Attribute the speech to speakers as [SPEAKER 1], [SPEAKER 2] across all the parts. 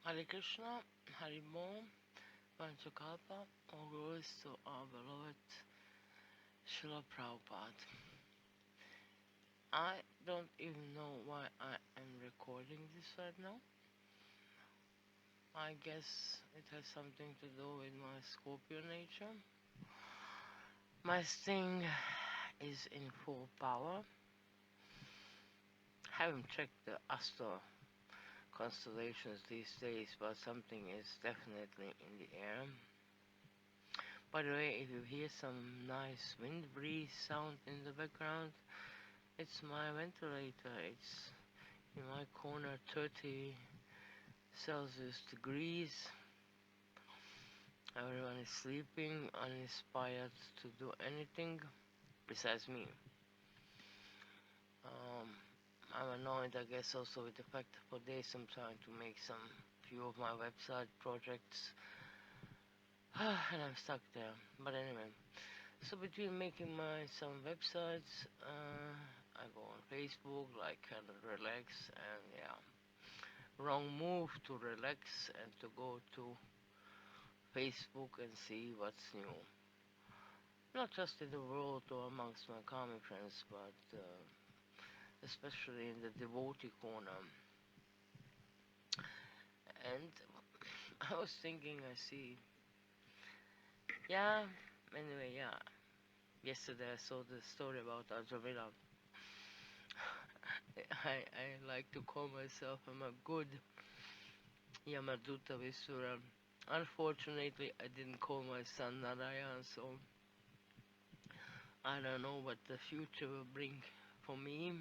[SPEAKER 1] Hare Krishna, Hare Bom, Vanchakalpa, all glories to our beloved Srila Prabhupada. I don't even know why I am recording this right now. I guess it has something to do with my Scorpio nature. My sting is in full power. Haven't checked the astro constellations these days, but something is definitely in the air. By the way, if you hear some nice wind breeze sound in the background, it's my ventilator. It's in my corner, 30 Celsius degrees. Everyone is sleeping, uninspired to do anything besides me. I'm annoyed, I guess, also with the fact that for days I'm trying to make some few of my website projects and I'm stuck there. But anyway, so between making some websites, I go on Facebook, like kind of relax, and yeah, wrong move to relax and to go to Facebook and see what's new. Not just in the world or amongst my common friends, but especially in the devotee corner. And I was thinking, I see, yeah, anyway, yeah. Yesterday I saw the story about Arjuna. I like to call myself I'm a good Yamaduta Visura. Unfortunately, I didn't call my son Narayan, so I don't know what the future will bring for me.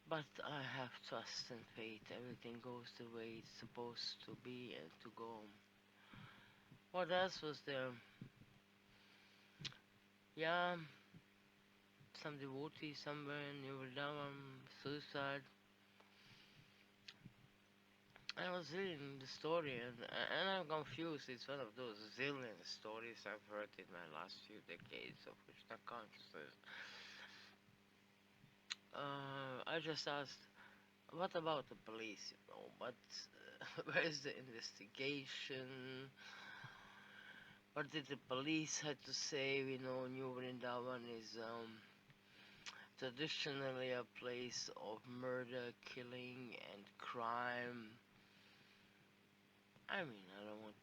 [SPEAKER 1] But I have trust and faith. Everything goes the way it's supposed to be and to go. What else was there? Yeah, some devotee somewhere in Divyaṁ, suicide. I was reading the story and I'm confused. It's one of those zillion stories I've heard in my last few decades of Krishna consciousness. I just asked, what about the police? But where's the investigation? What did the police had to say? We know New Vrindavan is traditionally a place of murder, killing, and crime. I mean, I don't want,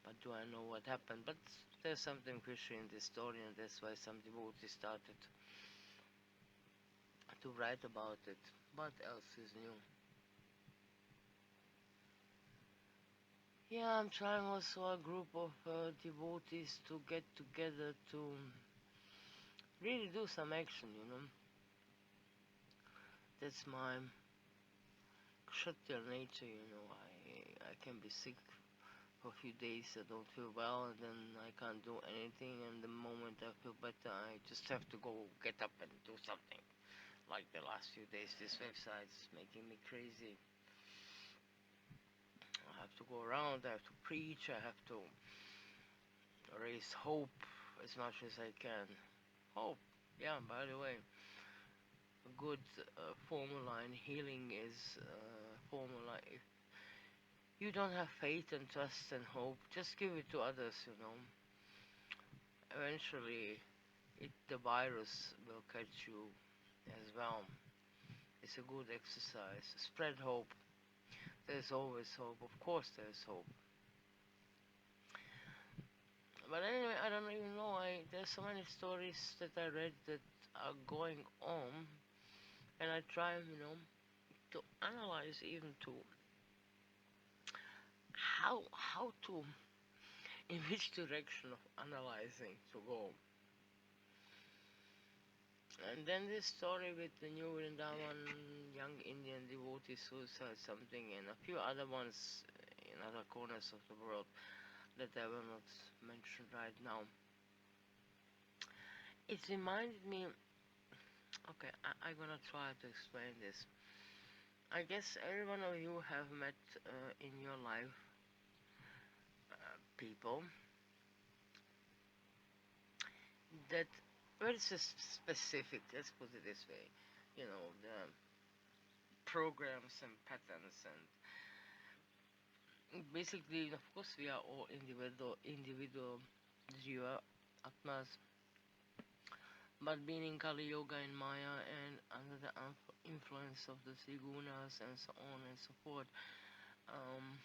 [SPEAKER 1] but do I know what happened? But there's something fishy in this story, and that's why some devotees started to write about it. What else is new? Yeah, I'm trying also a group of devotees to get together to really do some action, That's my Kshatriya nature, I can be sick for a few days, I don't feel well, and then I can't do anything, and the moment I feel better, I just have to go get up and do something. Like the last few days, this website's making me crazy. I have to go around, I have to preach, I have to raise hope as much as I can. Hope, yeah, by the way, a good formula in healing is formula. If you don't have faith and trust and hope, just give it to others, Eventually, the virus will catch you as well. It's a good exercise. Spread hope. There's always hope. Of course there's hope. But anyway, I don't even know. There's so many stories that I read that are going on, and I try, to analyze even to how to, in which direction of analyzing to go. And then this story with the New Vrindavan young Indian devotee suicide something, and a few other ones in other corners of the world that I will not mention right now. It reminded me, okay, I'm gonna try to explain this. I guess every one of you have met in your life people that very specific, let's put it this way, the programs and patterns, and basically, of course, we are all individual jiva atmas, but being in Kali Yoga and Maya and under the influence of the Trigunas and so on and so forth, um,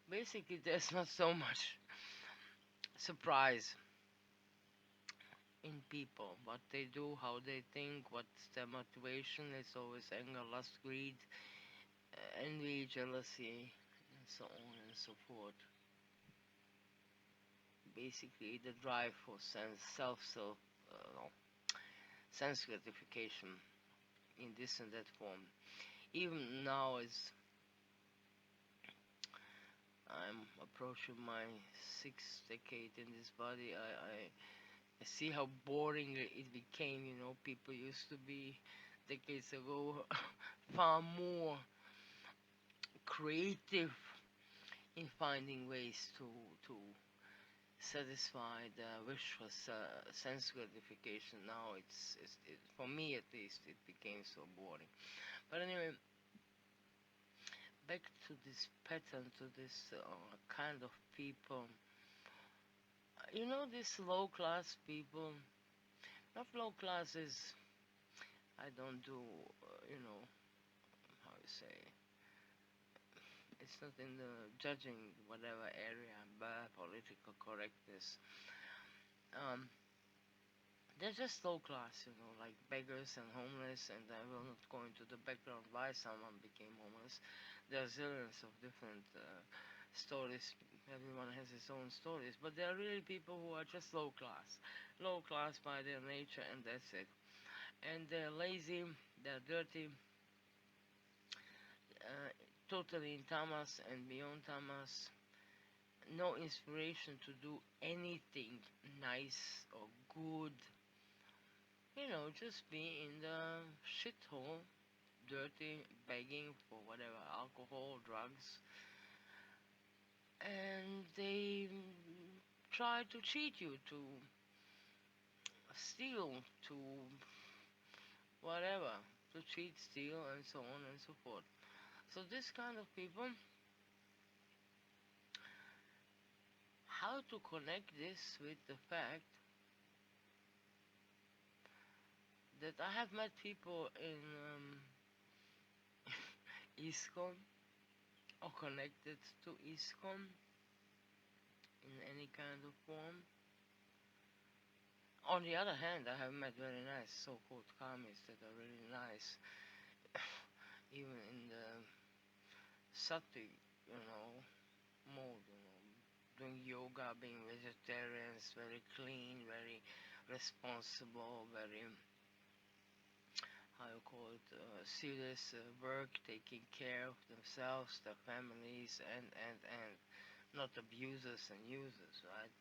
[SPEAKER 1] basically there's not so much surprise in people, what they do, how they think, what's their motivation. It's always anger, lust, greed, envy, jealousy, and so on and so forth. Basically, the drive for sense gratification in this and that form. Even now, as I'm approaching my 6th decade in this body, I see how boring it became. You know, people used to be decades ago far more creative in finding ways to satisfy the wish for sense gratification. Now for me at least, it became so boring. But anyway, back to this pattern, to this kind of people. You know, these low class people, not low classes, I don't do, you know, how you say, it's not in the judging whatever area, but political correctness. They're just low class, you know, like beggars and homeless, and I will not go into the background why someone became homeless. There are zillions of different stories. Everyone has his own stories, but there are really people who are just low class by their nature, and that's it. And they're lazy, they're dirty, totally in tamas and beyond tamas. No inspiration to do anything nice or good. You know, just be in the shithole, dirty, begging for whatever, alcohol, drugs. And they try to cheat you, to steal, to whatever, to cheat, steal, and so on and so forth. So this kind of people, how to connect this with the fact that I have met people in Iskcon or connected to Iskcon in any kind of form. On the other hand, I have met very nice so-called karmis that are really nice, even in the sattvic, mode, doing yoga, being vegetarians, very clean, very responsible, very, how you call it, serious work, taking care of themselves, their families, and not abusers and users, right?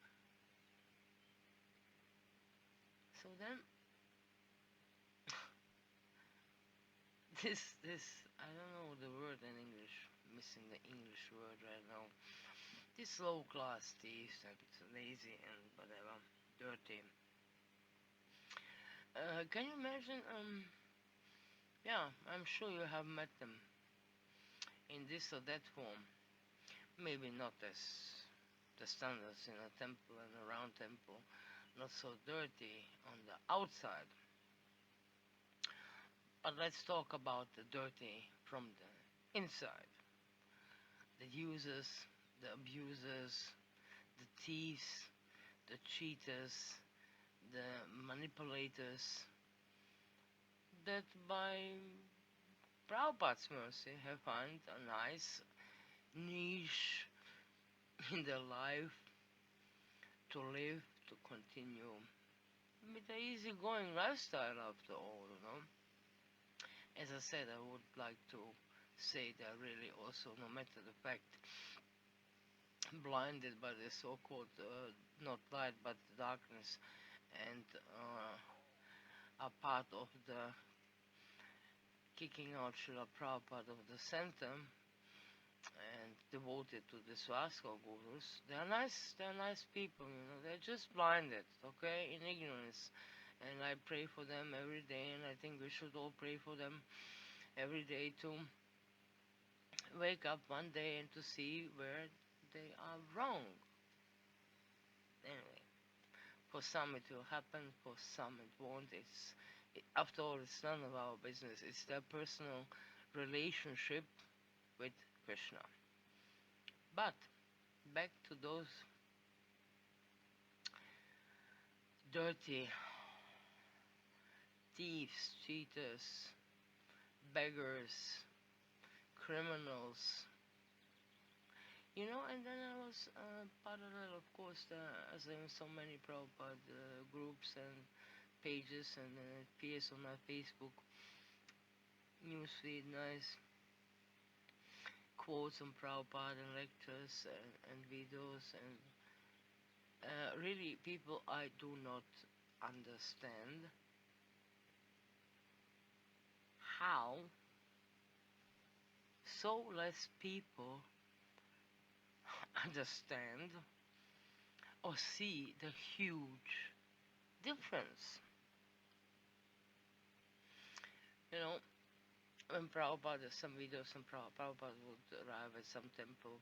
[SPEAKER 1] So then, this, I don't know the word in English, missing the English word right now. These low class thieves and lazy and whatever, dirty. Can you imagine, yeah, I'm sure you have met them in this or that form. Maybe not as the standards in a temple and a round temple, not so dirty on the outside. But let's talk about the dirty from the inside. The users, the abusers, the thieves, the cheaters, the manipulators, that by Prabhupada's mercy have found a nice niche in their life to live, to continue with the easygoing lifestyle after all, As I said, I would like to say that really also, no matter the fact, blinded by the so-called, not light, but darkness, and are part of the kicking out Srila Prabhupada of the center, and devoted to the Swastika gurus. They're nice people, they're just blinded, okay, in ignorance. And I pray for them every day, and I think we should all pray for them every day to wake up one day and to see where they are wrong. Anyway, for some it will happen, for some it won't. After all, it's none of our business. It's their personal relationship with Krishna. But back to those dirty thieves, cheaters, beggars, criminals. And then I was parallel, of course, as in so many Prabhupada groups and pages, and then it appears on my Facebook newsfeed, nice quotes on Prabhupada and lectures and videos, and really people I do not understand how so less people understand or see the huge difference. When Prabhupada, some videos, Prabhupada would arrive at some temple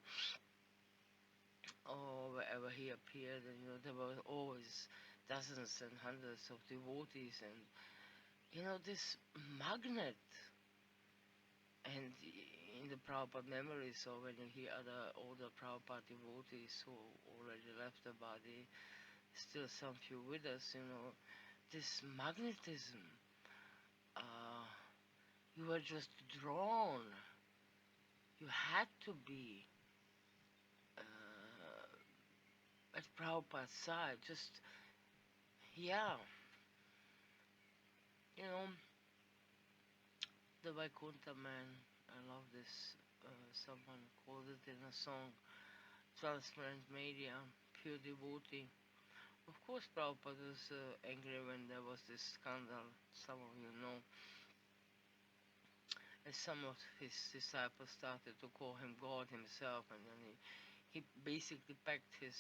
[SPEAKER 1] or wherever he appeared, and there were always dozens and hundreds of devotees, and this magnet. And in the Prabhupada memories, or when you hear other older Prabhupada devotees who already left the body, still some few with us, this magnetism, you were just drawn. You had to be at Prabhupada's side. Just, yeah. The Vaikuntha man, I love this. Someone called it in a song, transparent media, pure devotee. Of course, Prabhupada was angry when there was this scandal, some of you know, as some of his disciples started to call him God himself, and then he basically packed his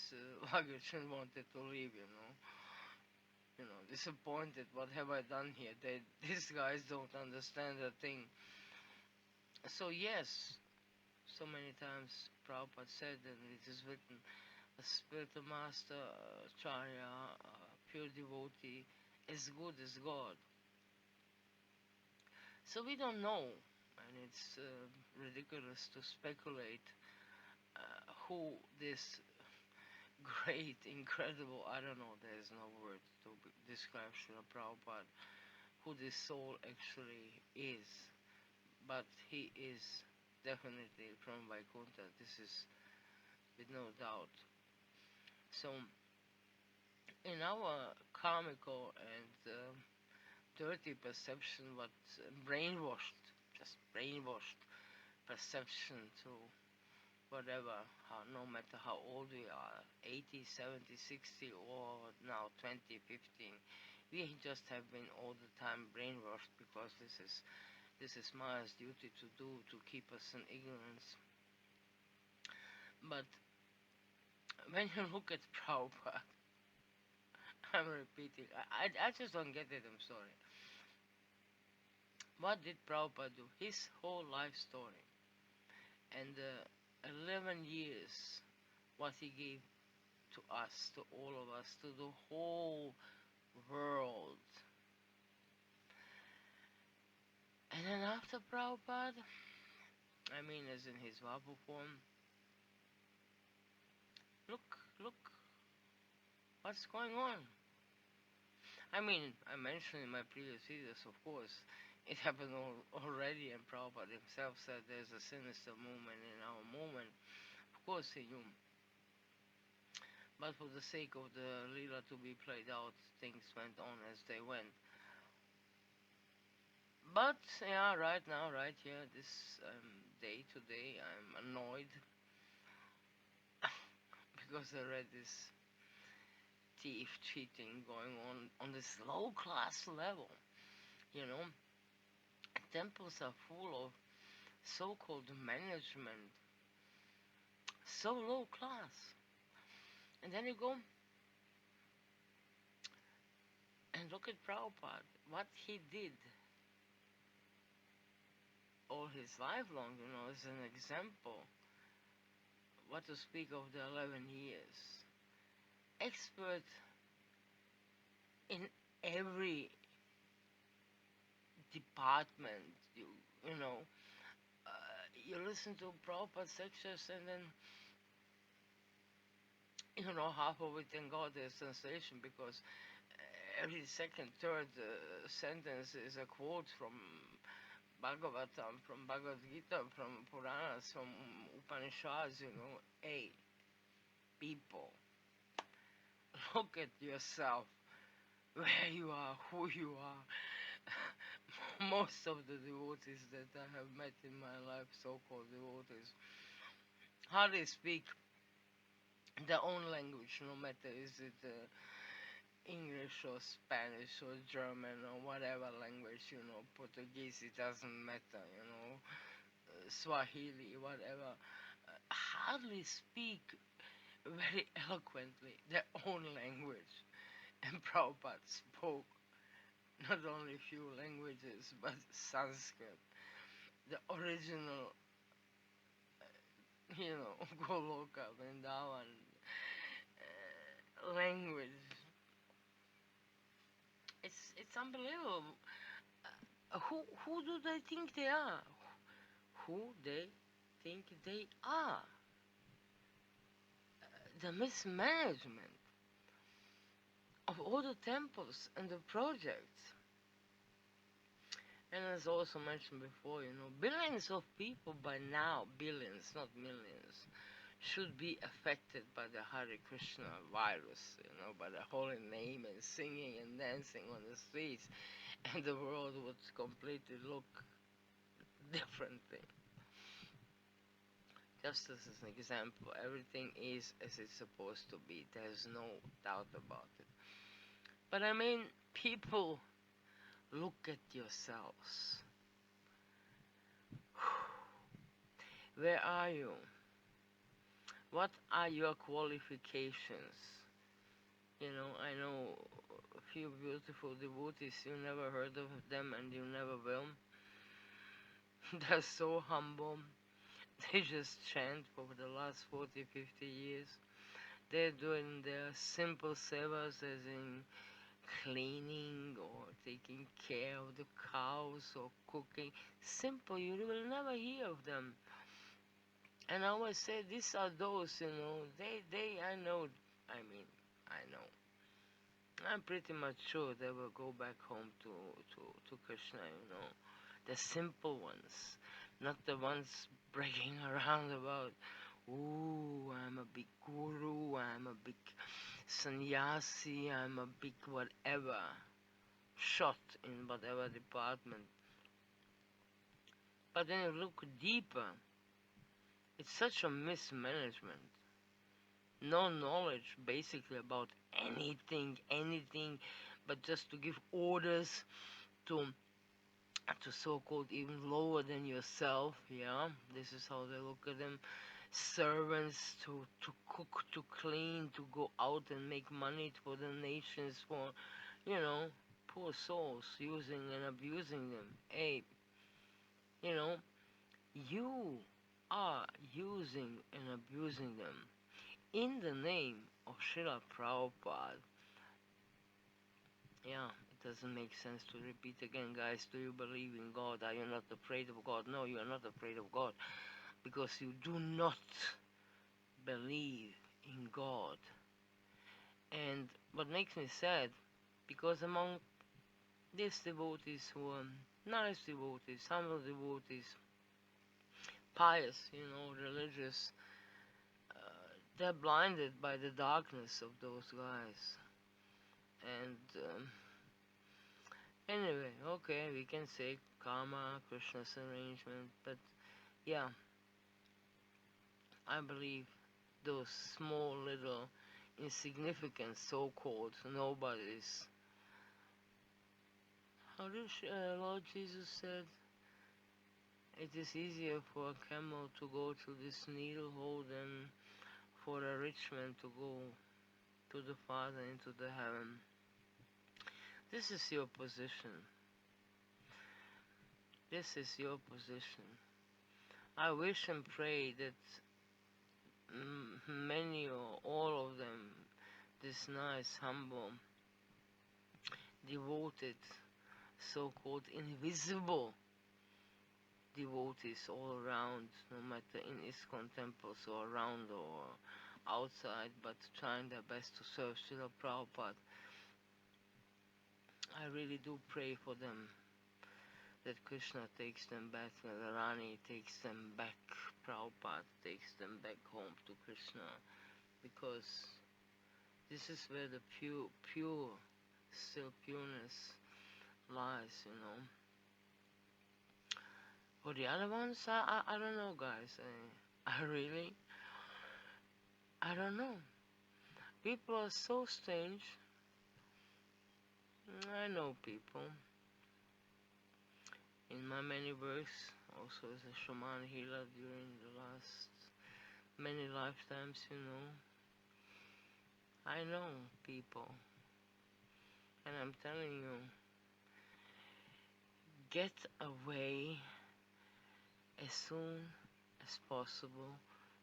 [SPEAKER 1] luggage and wanted to leave, disappointed. What have I done here? These guys don't understand a thing. So yes, so many times Prabhupada said, and it is written, a spiritual master, charya, pure devotee, as good as God. So we don't know, and it's ridiculous to speculate who this great, incredible, I don't know, there's no word to describe Srila Prabhupada, who this soul actually is. But he is definitely from Vaikuntha, this is with no doubt. So, in our karmical and dirty perception, what just brainwashed perception to whatever, no matter how old we are, 80, 70, 60, or now 20, 15, we just have been all the time brainwashed, because this is Maya's duty to do, to keep us in ignorance. But when you look at Prabhupada, I'm repeating, I just don't get it, I'm sorry. What did Prabhupada do? His whole life story. And 11 years, what he gave to us, to all of us, to the whole world. And then after Prabhupada, as in his Vapu form, look, what's going on? I mentioned in my previous videos, of course, it happened already, and Prabhupada himself said there's a sinister movement in our movement. Of course he knew. But for the sake of the Leela to be played out, things went on as they went. But, yeah, right now, right here, this day today, I'm annoyed because I read this thief cheating going on this low class level. Temples are full of so-called management, so low class. And then you go and look at Prabhupada, what he did. all his life long, as an example. What to speak of the 11 years. Expert in every department. You know, you listen to Prabhupada's lectures and then half of it thank God there's translation, because every second, third sentence is a quote from Bhagavatam, from Bhagavad Gita, from Puranas, from Upanishads. Hey, people, look at yourself, where you are, who you are. Most of the devotees that I have met in my life, so-called devotees, hardly speak their own language, no matter is it English or Spanish or German or whatever language, Portuguese, it doesn't matter, Swahili, whatever. Hardly speak very eloquently their own language. And Prabhupada spoke not only few languages, but Sanskrit, the original, Goloka, Vrindavan language. It's unbelievable. Who do they think they are? Who they think they are? The mismanagement of all the temples and the projects. And as also mentioned before, billions of people by now, billions, not millions, should be affected by the Hare Krishna virus, by the holy name and singing and dancing on the streets, and the world would completely look differently. Just as an example, everything is as it's supposed to be. There's no doubt about it. But I mean, people, look at yourselves. Where are you? What are your qualifications? I know a few beautiful devotees, you never heard of them and you never will. They're so humble. They just chant for the last 40, 50 years. They're doing their simple sevas, as in cleaning or taking care of the cows or cooking. Simple, you will never hear of them. And I always say, these are those, I know. I'm pretty much sure they will go back home to Krishna, The simple ones, not the ones bragging around about, ooh, I'm a big guru, I'm a big sannyasi, I'm a big whatever, shot in whatever department. But then you look deeper, it's such a mismanagement. No knowledge basically about anything, but just to give orders to so-called even lower than yourself, yeah? This is how they look at them. Servants to cook, to clean, to go out and make money for the nations, for, poor souls, using and abusing them. Hey, you are using and abusing them in the name of Srila Prabhupada. Yeah, it doesn't make sense to repeat again, guys. Do you believe in God? Are you not afraid of God? No, you are not afraid of God, because you do not believe in God. And what makes me sad, because among these devotees who are nice devotees, humble devotees, pious, religious, they're blinded by the darkness of those guys. And anyway, okay, we can say karma, Krishna's arrangement, but yeah, I believe those small little insignificant so-called nobodies. How does Lord Jesus said, it is easier for a camel to go through this needle hole than for a rich man to go to the Father into the heaven. This is your position. This is your position. I wish and pray that many or all of them, this nice, humble, devoted, so-called invisible devotees all around, no matter in Iskcon temples or around or outside, but trying their best to serve Srila Prabhupada. I really do pray for them, that Krishna takes them back, that Rani takes them back, Prabhupada takes them back home to Krishna, because this is where the pure, still pureness lies, you know. For the other ones, I don't know, guys. I really, I don't know. People are so strange. I know people. In my many works, also as a shaman healer during the last many lifetimes, you know. I know people. And I'm telling you, get away as soon as possible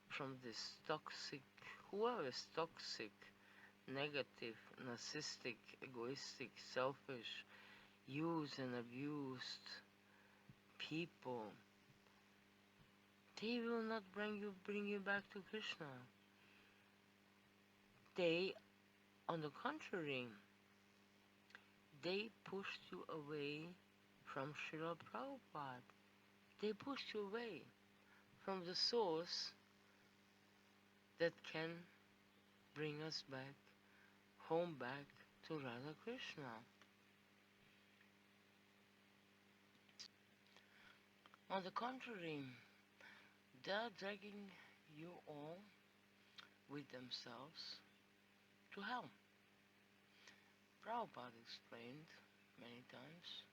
[SPEAKER 1] from this toxic, whoever is toxic, negative, narcissistic, egoistic, selfish, used and abused people. They will not bring you back to Krishna. They, on the contrary, they pushed you away from Srila Prabhupada. They pushed you away from the source that can bring us back, home back to Radha Krishna. On the contrary, they are dragging you all with themselves to hell. Prabhupada explained many times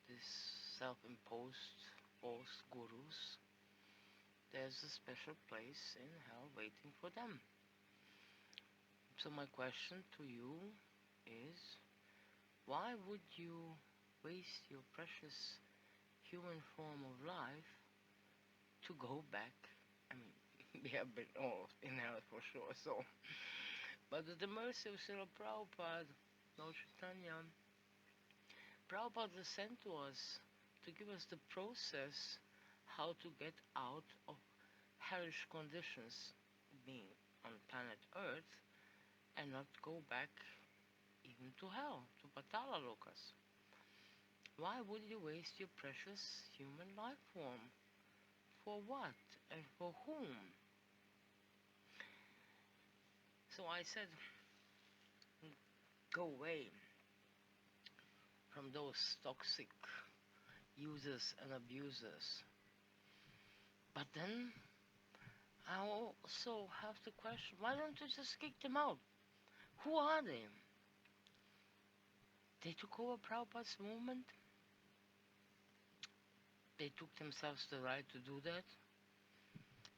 [SPEAKER 1] these self-imposed false gurus, there's a special place in hell waiting for them. So my question to you is, why would you waste your precious human form of life to go back? I mean, we have been all in hell for sure, so. But with the mercy of Srila Prabhupada, Lord Chaitanya, Prabhupada was sent to us to give us the process how to get out of hellish conditions, being on planet Earth, and not go back even to hell, to patala lokas. Why would you waste your precious human life form? For what and for whom? So I said, go away from those toxic users and abusers. But then I also have to question, why don't you just kick them out? Who are they? They took over Prabhupada's movement. They took themselves the right to do that.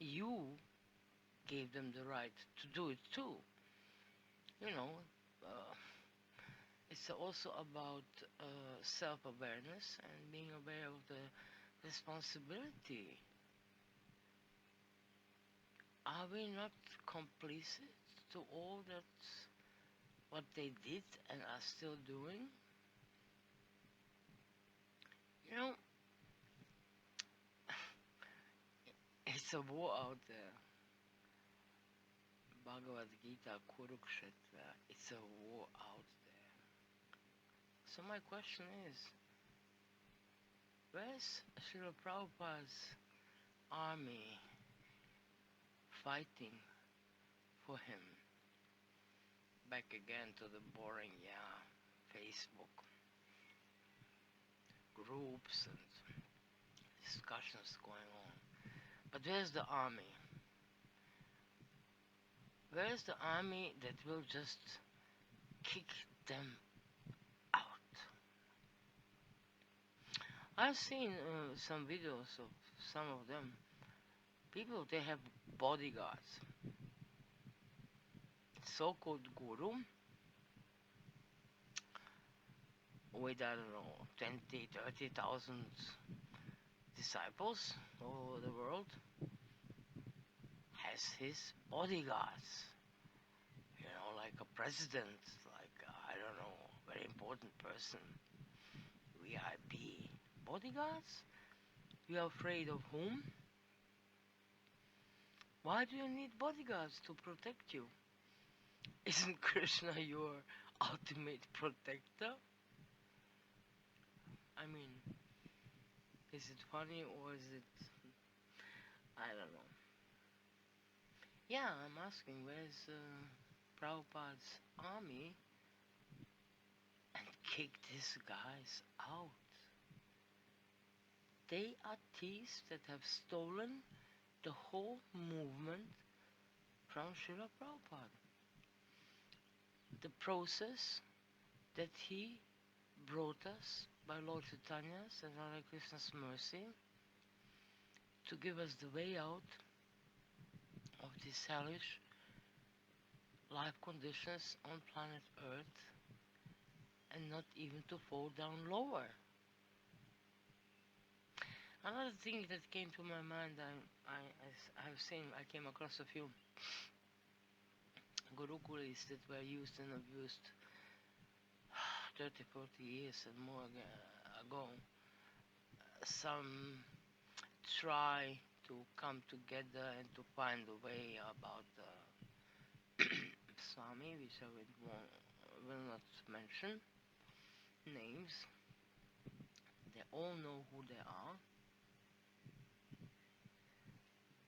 [SPEAKER 1] You gave them the right to do it too. You know, it's also about self-awareness and being aware of the responsibility. Are we not complicit to all that, what they did and are still doing? You know, it's a war out there. Bhagavad Gita, Kurukshetra, it's a war out there. So my question is, where's Srila Prabhupada's army fighting for him? Back again to the boring, Facebook groups and discussions going on. But where's the army? Where's the army that will just kick them out? I've seen some videos of some of them. People, they have bodyguards. So-called guru with, I don't know, 20, 30,000 disciples all over the world, has his bodyguards. You know, like a president, like, I don't know, very important person, VIP. Bodyguards? You're afraid of whom? Why do you need bodyguards to protect you? Isn't Krishna your ultimate protector? I mean, is it funny or is it... I don't know. Yeah, I'm asking, where's Prabhupada's army and kick these guys out? They are thieves that have stolen the whole movement from Srila Prabhupada. The process that he brought us by Lord Chaitanya's and Radha Krishna's mercy to give us the way out of these hellish life conditions on planet Earth, and not even to fall down lower. Another thing that came to my mind, I came across a few gurukulis that were used and abused 30, 40 years and more ago. Some try to come together and to find a way about Swami, which I will not mention names. They all know who they are,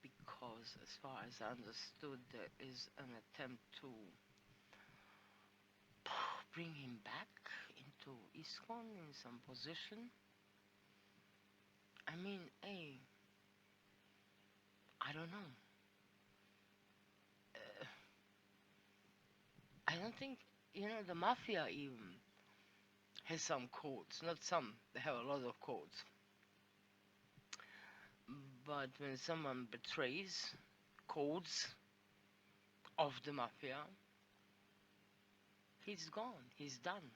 [SPEAKER 1] because as far as I understood, there is an attempt to bring him back into Iskcon in some position. I mean, hey, I don't know. I don't think, the mafia even has some codes. Not some, they have a lot of codes. But when someone betrays codes of the mafia, he's gone, he's done.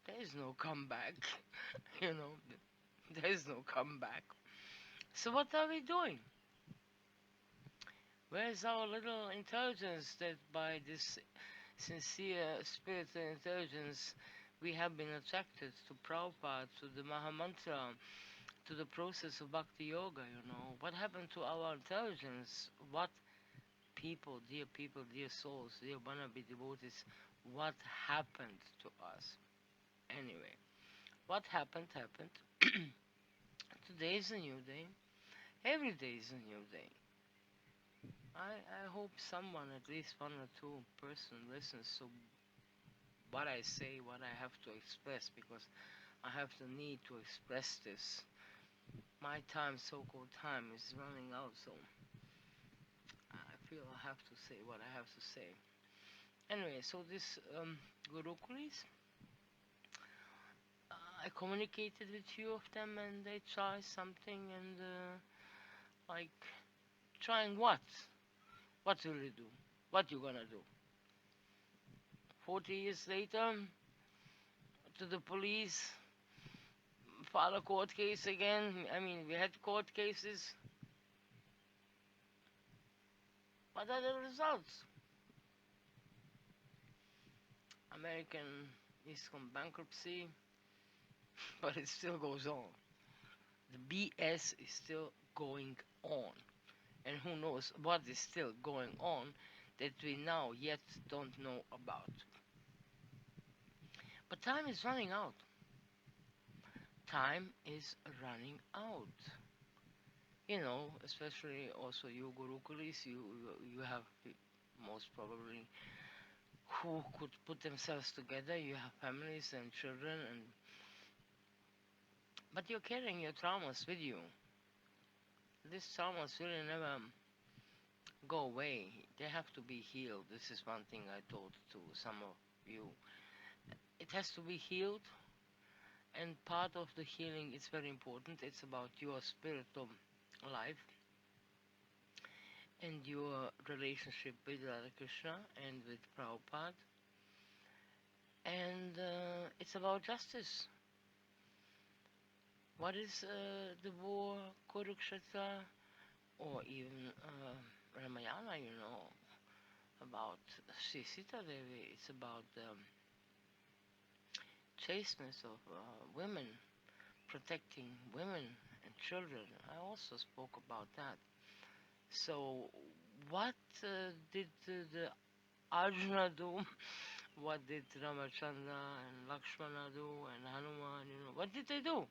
[SPEAKER 1] There is no comeback, there is no comeback. So what are we doing? Where's our little intelligence that by this sincere spiritual intelligence we have been attracted to Prabhupada, to the Mahamantra, to the process of Bhakti Yoga, What happened to our intelligence? What people, dear souls, dear wannabe devotees, what happened to us? Anyway, what happened. Today is a new day. Every day is a new day. I hope someone, at least one or two person, listens to what I say, what I have to express, because I have the need to express this. My time, so-called time, is running out, so I feel I have to say what I have to say. Anyway, so this Gurukulis, I communicated with few of them, and they try something, and trying what? What will you do? What you gonna do? 40 years later, to the police, file a court case again. I mean, we had court cases. What are the results? American Iskcon bankruptcy, but it still goes on. The BS is still going on. And who knows what is still going on that we now yet don't know about. But time is running out. Time is running out. Especially also you Gurukulis, you have most probably who could put themselves together. You have families and children, but you're carrying your traumas with you. These traumas really never go away. They have to be healed. This is one thing I told to some of you. It has to be healed, and part of the healing is very important. It's about your spiritual life and your relationship with Radha Krishna and with Prabhupada. and it's about justice. What is the war Kurukshetra, or even Ramayana, about Sita Devi? It's about the chasteness of women, protecting women and children. I also spoke about that. So, what did the Arjuna do? What did Ramachandra and Lakshmana do, and Hanuman? What did they do?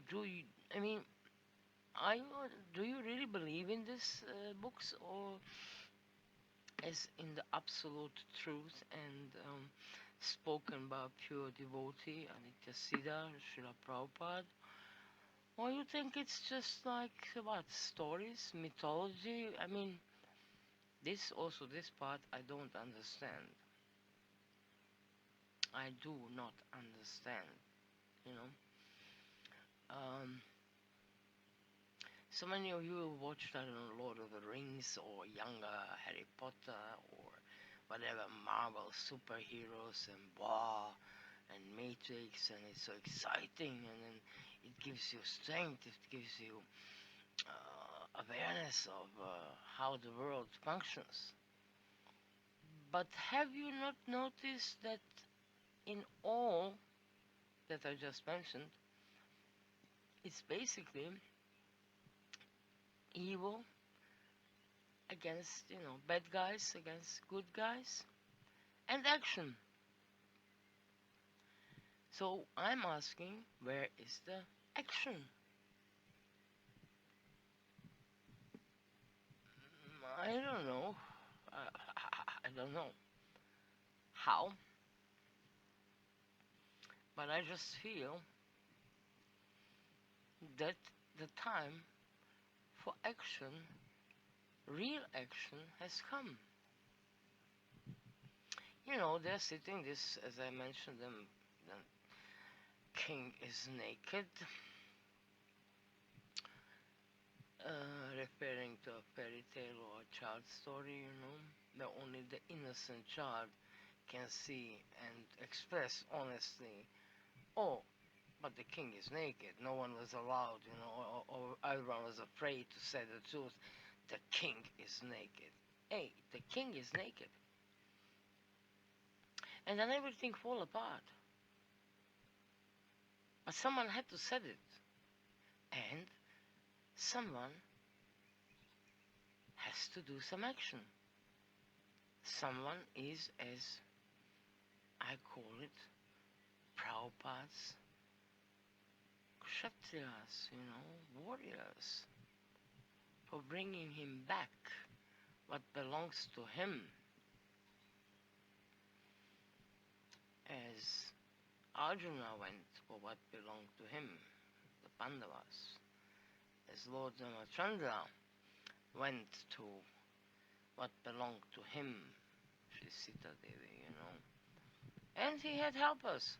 [SPEAKER 1] Do you? I mean, do you really believe in these books, or as in the absolute truth and spoken by a pure devotee, Anitya Siddha, Srila Prabhupada? Or you think it's just like, what, stories, mythology? I mean, this part I don't understand. I do not understand, you know. So many of you have watched, I don't know, Lord of the Rings, or younger Harry Potter, or whatever, Marvel superheroes and War and Matrix, and it's so exciting, and then it gives you strength, it gives you awareness of how the world functions. But have you not noticed that in all that I just mentioned, it's basically evil against, bad guys against good guys, and action. So I'm asking, where is the action? I don't know. I don't know how, but I just feel that the time for action, real action, has come. They're sitting this, as I mentioned, the king is naked, referring to a fairy tale or a child story, where only the innocent child can see and express honestly, oh, but the king is naked. No one was allowed, or everyone was afraid to say the truth. The king is naked. Hey, the king is naked. And then everything fall apart. But someone had to say it. And someone has to do some action. Someone is, as I call it, Prabhupada's Kshatriya'S, warriors, for bringing him back what belongs to him. As Arjuna went for what belonged to him, the Pandavas. As Lord Ramachandra went to what belonged to him, Sri Sita Devi, And he had helpers,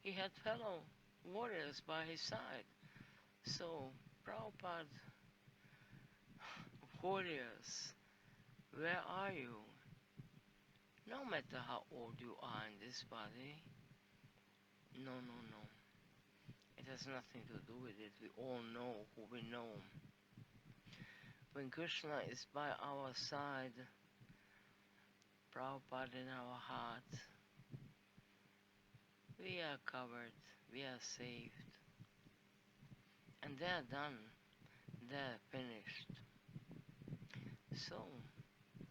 [SPEAKER 1] He had fellow warriors by his side. So, Prabhupada, warriors, where are you? No matter how old you are in this body, no. It has nothing to do with it. We all know who we know. When Krishna is by our side, Prabhupada in our heart, we are covered, we are saved. And they're done, they're finished. So,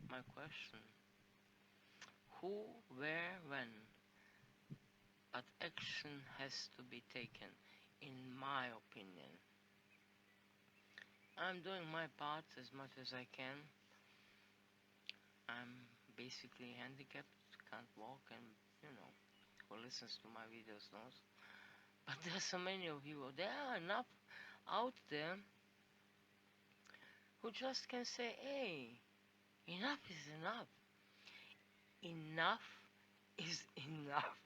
[SPEAKER 1] my question, who, where, when? But action has to be taken, in my opinion. I'm doing my part as much as I can. I'm basically handicapped, can't walk, and who listens to my videos knows. But there are so many of you, there are enough out there who just can say, hey, enough is enough. Enough is enough.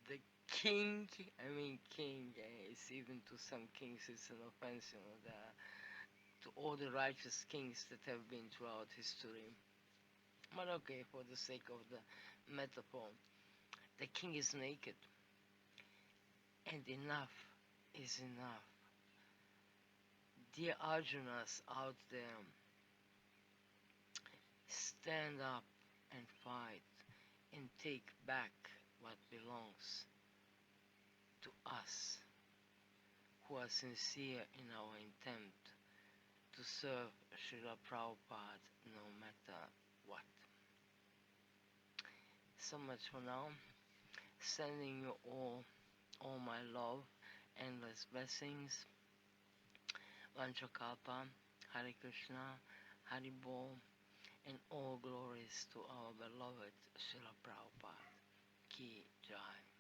[SPEAKER 1] The king, it's even to some kings it's an offense, to all the righteous kings that have been throughout history. But okay, for the sake of the metaphor, the king is naked, and enough is enough. Dear Arjunas out there, stand up and fight and take back what belongs to us who are sincere in our intent to serve Srila Prabhupada no matter what. So much for now. Sending you all my love, endless blessings. Vanchakalpa, Hare Krishna, Hari Bol, and all glories to our beloved Srila Prabhupada. Ki Jai.